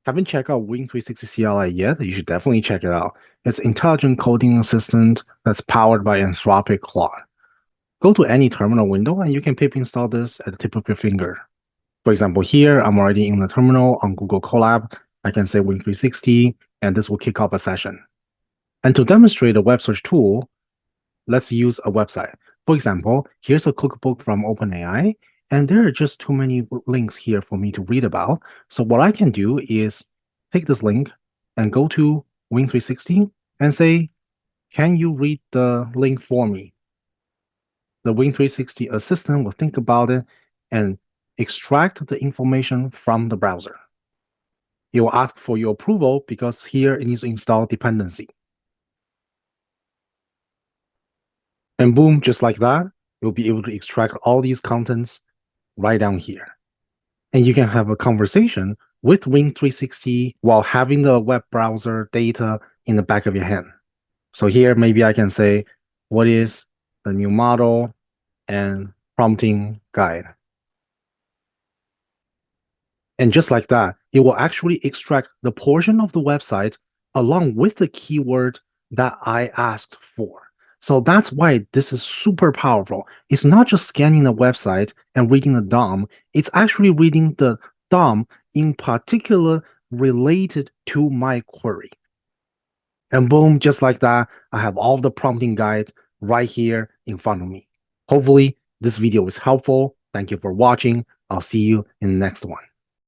Haven't checked out Win360 CLI yet? You should definitely check it out. It's an intelligent coding assistant that's powered by Anthropic Claude. Go to any terminal window and you can pip install this at the tip of your finger. For example, here I'm already in the terminal on Google Colab. I can say Win360 and this will kick off a session. And to demonstrate a web search tool, let's use a website. For example, here's a cookbook from OpenAI, and there are just too many links here for me to read about. So what I can do is take this link and go to Win360 and say, can you read the link for me? The Win360 assistant will think about it and extract the information from the browser. It will ask for your approval because here it needs to install dependency. And boom, just like that, you'll be able to extract all these contents right down here. And you can have a conversation with Win360 while having the web browser data in the back of your hand. So here, maybe I can say, what is the new model and prompting guide? And just like that, it will actually extract the portion of the website along with the keyword that I asked for. So that's why this is super powerful. It's not just scanning the website and reading the DOM, it's actually reading the DOM in particular related to my query. And boom, just like that, I have all the prompting guides right here in front of me. Hopefully, this video was helpful. Thank you for watching. I'll see you in the next one.